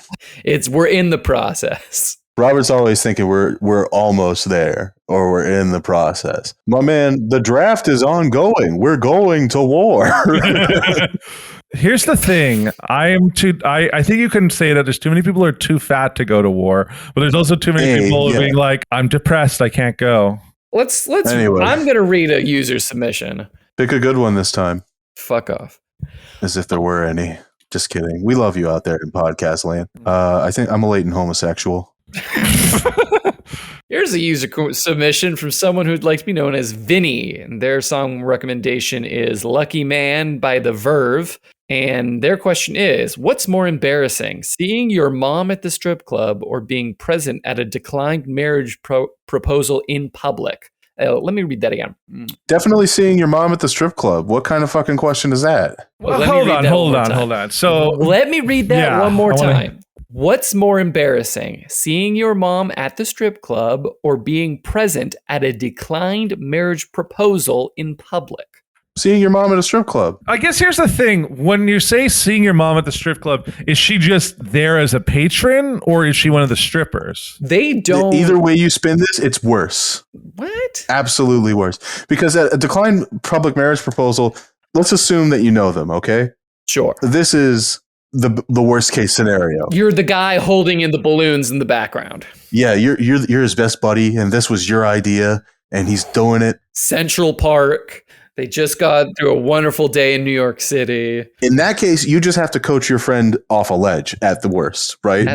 We're in the process. Robert's always thinking we're almost there or we're in the process. My man, the draft is ongoing. We're going to war. Here's the thing. I think you can say that there's too many people who are too fat to go to war, but there's also too many people being like, I'm depressed, I can't go. Let's Anyway. I'm gonna read a user submission. Pick a good one this time. Fuck off. As if there were any. Just kidding. We love you out there in podcast land. I think I'm a latent homosexual. Here's a user submission from someone who'd like to be known as Vinny, and their song recommendation is Lucky Man by The Verve. And their question is, what's more embarrassing, seeing your mom at the strip club or being present at a declined marriage proposal in public? Let me read that again. Definitely seeing your mom at the strip club. What kind of fucking question is that? Well, hold on. So let me read that one more time. What's more embarrassing, seeing your mom at the strip club or being present at a declined marriage proposal in public? Seeing your mom at a strip club. I guess here's the thing. When you say seeing your mom at the strip club, is she just there as a patron or is she one of the strippers? They don't. Either way you spin this, it's worse. What? Absolutely worse. Because at a declined public marriage proposal, let's assume that you know them, okay? Sure. This is the worst case scenario. You're the guy holding in the balloons in the background. Yeah, you're his best buddy, and this was your idea, and he's doing it. Central Park. They just got through a wonderful day in New York City. In that case, you just have to coach your friend off a ledge at the worst, right?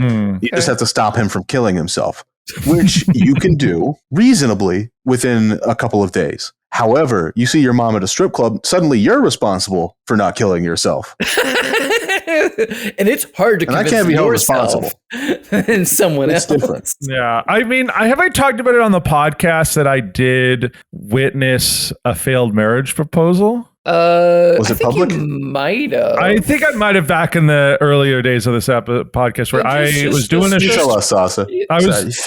You just have to stop him from killing himself, which you can do reasonably within a couple of days. However, you see your mom at a strip club, suddenly you're responsible for not killing yourself. And it's hard to And I convince can't be held yourself and someone It's else. different. Yeah, I mean, I talked about it on the podcast that I did witness a failed marriage proposal. Was it I think public? you might have. I think I might have back in the earlier days of this podcast where I was doing a You show. tell us, Sasa. I was,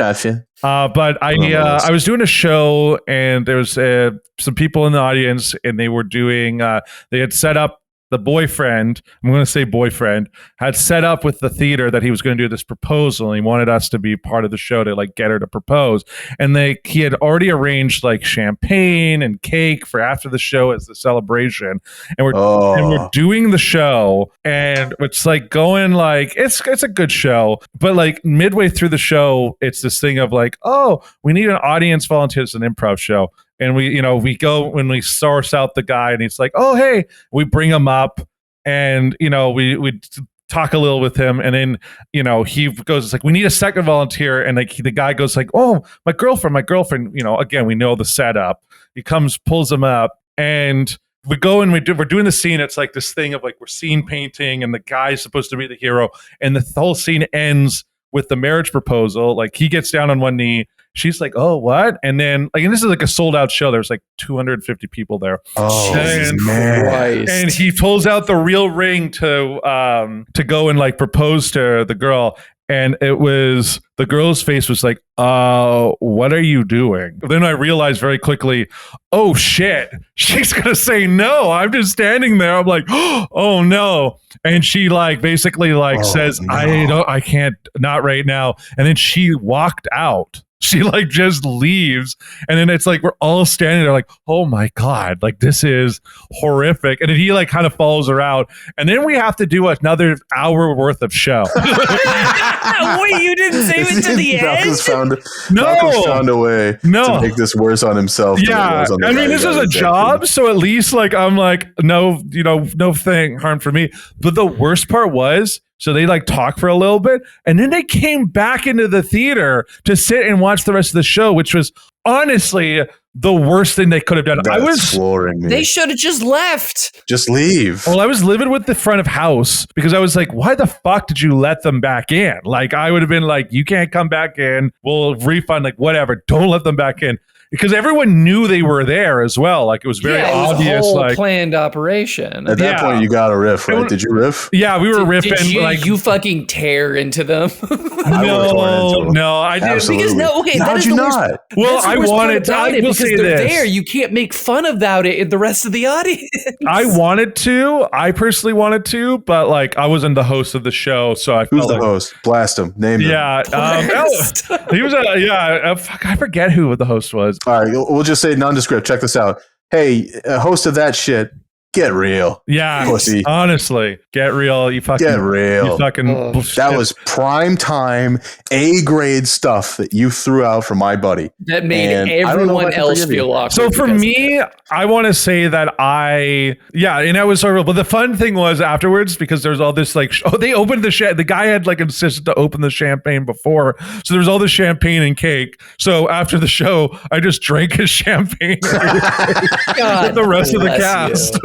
but I was doing a show and there was some people in the audience and they were doing. They had set up. The boyfriend, I'm going to say boyfriend, had set up with the theater that he was going to do this proposal. And he wanted us to be part of the show to like get her to propose. And he had already arranged like champagne and cake for after the show as the celebration. And we're doing the show, and it's like going like it's a good show, but like midway through the show, it's this thing of like, oh, we need an audience volunteer. It's an improv show. And we go when we source out the guy and he's like, oh, hey, we bring him up and, we talk a little with him. And then, he goes, it's like, we need a second volunteer. And like the guy goes like, oh, my girlfriend, again, we know the setup. He comes, pulls him up, and we go and we're doing the scene. It's like this thing of like, we're scene painting and the guy's supposed to be the hero. And the whole scene ends with the marriage proposal. Like he gets down on one knee. She's like, oh, what? And then, like, and this is like a sold out show. There's like 250 people there. Oh, and, man. And he pulls out the real ring to go and like propose to the girl. And the girl's face was like, what are you doing? Then I realized very quickly, oh shit, she's going to say no. I'm just standing there. I'm like, oh no. And she like basically like says, no. I can't, not right now. And then she walked out. She like just leaves, and then it's like we're all standing there like, oh my god, like this is horrific. And then he like kind of follows her out, and then we have to do another hour worth of show. Wait, you didn't save it to the end? Malcolm's found a way to make this worse on himself. Yeah, I mean, this is a job, so at least like I'm like, no thing harm for me. But the worst part was, so they like talk for a little bit, and then they came back into the theater to sit and watch the rest of the show, which was honestly the worst thing they could have done. That's flooring me. They should have just left. Just leave. Well, I was livid with the front of house because I was like, why the fuck did you let them back in? Like, I would have been like, you can't come back in. We'll refund, like, whatever. Don't let them back in. Because everyone knew they were there as well. Like, it was very obvious. It was a whole like planned operation. At that point, you got a riff, right? Did you riff? Yeah, we were riffing. Did you fucking tear into them? No, I didn't. Because that is the worst. Well, I wanted to. I will say they're this. there. You can't make fun about it in the rest of the audience. I wanted to. I personally wanted to, but like I wasn't the host of the show, so I Who's felt the like, host? Blast him. Name him. Yeah, he was fuck, I forget who the host was. All right, we'll just say nondescript. Check this out. Hey, host of that shit, get real. Yeah, pussy. Honestly, get real. You fucking get real. You fucking that was prime time A grade stuff that you threw out for my buddy. That made everyone else feel awkward. So for me, I want to say that and that was horrible. But the fun thing was afterwards, because there's all this like, they opened the guy had like insisted to open the champagne before, so there was all the champagne and cake. So after the show, I just drank his champagne with the rest of the cast.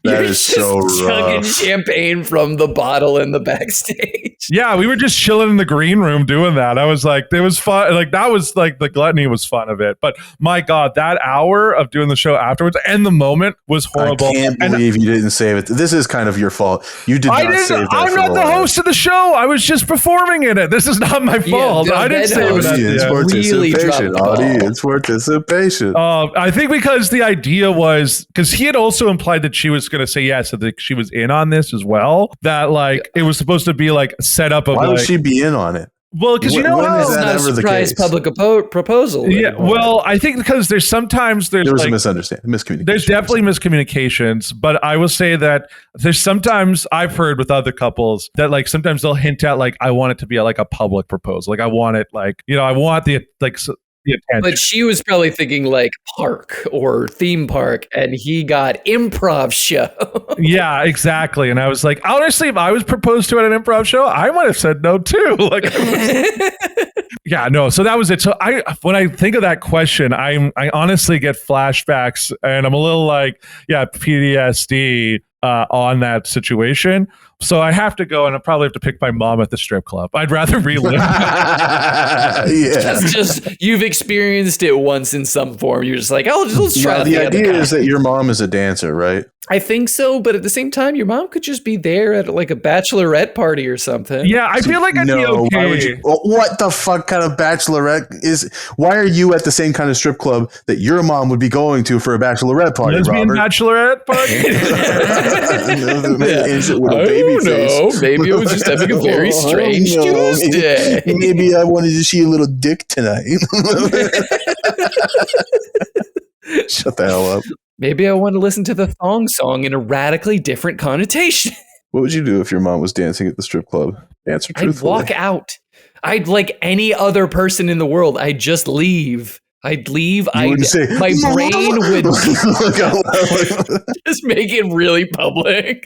That is so chugging rough. champagne from the bottle in the backstage. Yeah, we were just chilling in the green room doing that. I was like, it was fun. Like that was like the gluttony was fun of it. But my God, that hour of doing the show afterwards and the moment was horrible. I can't believe you didn't save it. This is kind of your fault. You did not save that. I'm not the host of the show. I was just performing in it. This is not my fault. I didn't save it. Audience participation. I think because the idea was, because he had also implied that she was going to say yes, that she was in on this as well. That like it was supposed to be like set up. Why would she be in on it? Well, because you know how it's not a surprise public proposal. Yeah, well, I think because there was a misunderstanding, miscommunication. There's definitely miscommunications, but I will say that there's sometimes I've heard with other couples that like sometimes they'll hint at like I want it to be like a public proposal, like I want it like I want the like. the attention. But she was probably thinking like park or theme park, and he got improv show. Yeah, exactly. And I was like, honestly, if I was proposed to at an improv show, I might have said no too. Like, yeah, no. So that was it. So when I think of that question, I honestly get flashbacks, and I'm a little like, yeah, PTSD on that situation. So I have to go, and I probably have to pick my mom at the strip club. I'd rather relive. Yeah. It's just you've experienced it once in some form. You're just like, oh, let's try Now, the the other idea guy. is that your mom is a dancer, right? I think so, but at the same time, your mom could just be there at like a bachelorette party or something. Yeah, I feel like I'd be Why would okay. you, what the fuck kind of bachelorette is? Why are you at the same kind of strip club that your mom would be going to for a bachelorette party, Lesbian Robert? bachelorette party? With a baby face. No, maybe I was just having a very strange Tuesday. Maybe I wanted to see a little dick tonight. Shut the hell up. Maybe I want to listen to the thong song in a radically different connotation. What would you do if your mom was dancing at the strip club? Answer I'd truthfully. walk out. I'd like any other person in the world. I'd just leave. I'd leave. wouldn't say, My brain would Look, just make it really public.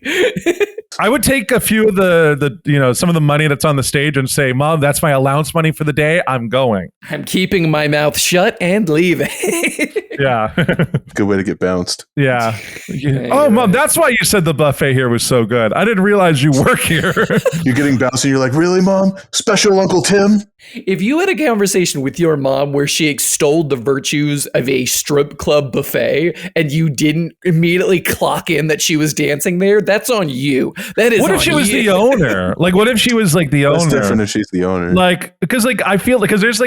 I would take a few of the some of the money that's on the stage and say, Mom, that's my allowance money for the day. I'm going. I'm keeping my mouth shut and leaving. Yeah. good way to get bounced. Yeah. Yeah, Oh, you're Mom, right. that's why you said the buffet here was so good. I didn't realize you work here. You're getting bounced and you're like, really, Mom? Special Uncle Tim? If you had a conversation with your mom where she extolled the virtues of a strip club buffet and you didn't immediately clock in that she was dancing there, that's on you. That is What if on she was you. the owner? Like, what if she was like the That's owner? different if she's the owner. Like, because like I feel because there's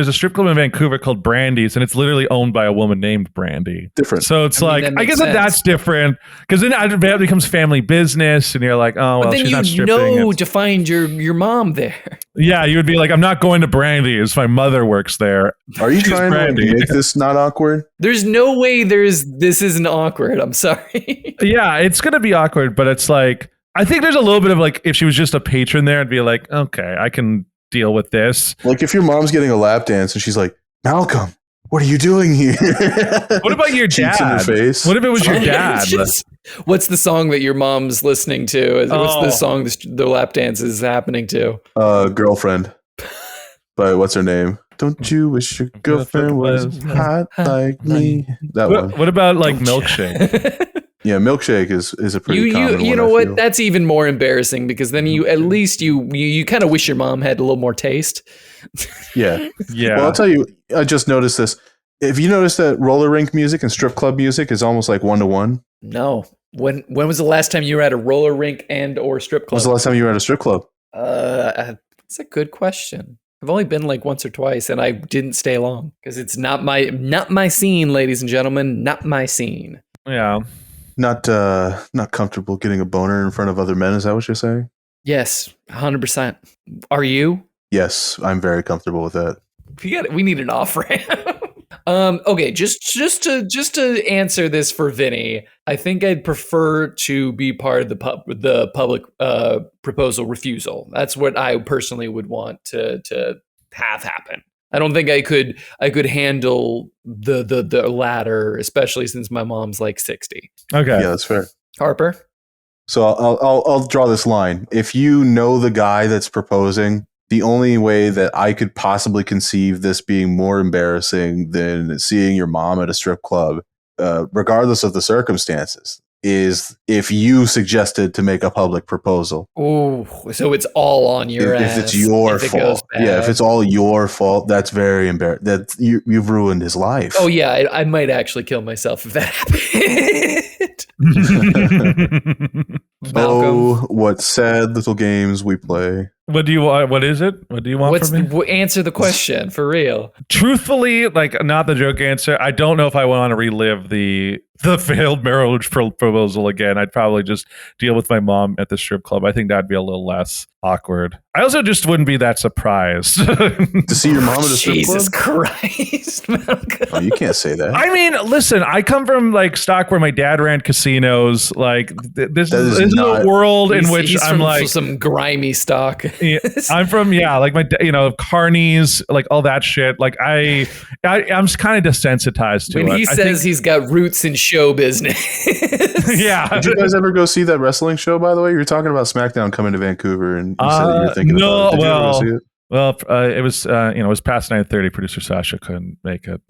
a strip club in Vancouver called Brandy's, and it's literally owned by a woman named Brandy. Different. So it's I mean, like that I guess makes that's different because then it becomes family business, and you're like, oh well, But then she's not you stripping. know It's- to find your mom there. yeah, you would be like, I'm not going to Brandy's. My mother works there. Are you she's trying to Brandy. make this not awkward? There's no way this isn't awkward. I'm sorry. Yeah, it's gonna be awkward, but it's like I think there's a little bit of like if she was just a patron there, I'd be like, okay, I can deal with this. Like if your mom's getting a lap dance and she's like, Malcolm, what are you doing here? What about your Cheeks in her dad? face. What if it was your It's dad? just- what's the song that your mom's listening to? What's the song the lap dance is happening to? Girlfriend. But what's her name? Don't you wish your girlfriend was hot like me? That one. What about like milkshake? Yeah, milkshake is a pretty common you one, know I what? feel. That's even more embarrassing because then you at least you kind of wish your mom had a little more taste. Yeah. Yeah. Well, I'll tell you, I just noticed this. If you notice that roller rink music and strip club music is almost like 1-to-1. No. When was the last time you were at a roller rink and or strip When club? was the last time you were at a strip club? It's a good question. I've only been like once or twice, and I didn't stay long because it's not my scene, ladies and gentlemen. Not my scene. Yeah. Not comfortable getting a boner in front of other men. Is that what you're saying? Yes, 100%. Are you? Yes, I'm very comfortable with that. We need an off ramp. Okay, just to answer this for Vinny, I think I'd prefer to be part of the public proposal refusal. That's what I personally would want to have happen. I don't think I could handle the latter, especially since my mom's like 60. Okay. Yeah, that's fair. Harper? So I'll draw this line. If you know the guy that's proposing, the only way that I could possibly conceive this being more embarrassing than seeing your mom at a strip club, regardless of the circumstances, is if you suggested to make a public proposal. Oh, so it's all on your ass. If it's your if it goes fault. Yeah, if bad. it's all your fault, that's very embarrassing. That you've ruined his life. Oh yeah, I might actually kill myself if that happened. Malcolm, Oh, what sad little games we play. What do you want? What is it? What do you want from me? Answer the question for real? Truthfully, like not the joke answer. I don't know if I want to relive the failed marriage proposal again. I'd probably just deal with my mom at the strip club. I think that'd be a little less awkward. I also just wouldn't be that surprised. To see your mom at a strip Jesus club? Christ, Malcolm. Oh, you can't say that. I mean, listen, I come from like stock where my dad ran casinos. Like this That is is a not world world in which He's I'm from like some grimy stock. Yeah, I'm from like my carnies, like all that shit. Like I'm kind of desensitized to it. When he says he's got roots in show business. Yeah. Did you guys ever go see that wrestling show? By the way, you were talking about SmackDown coming to Vancouver, and you said that you were thinking about it. Did you ever go see it? Well, it was it was past 9:30. Producer Sasha couldn't make it.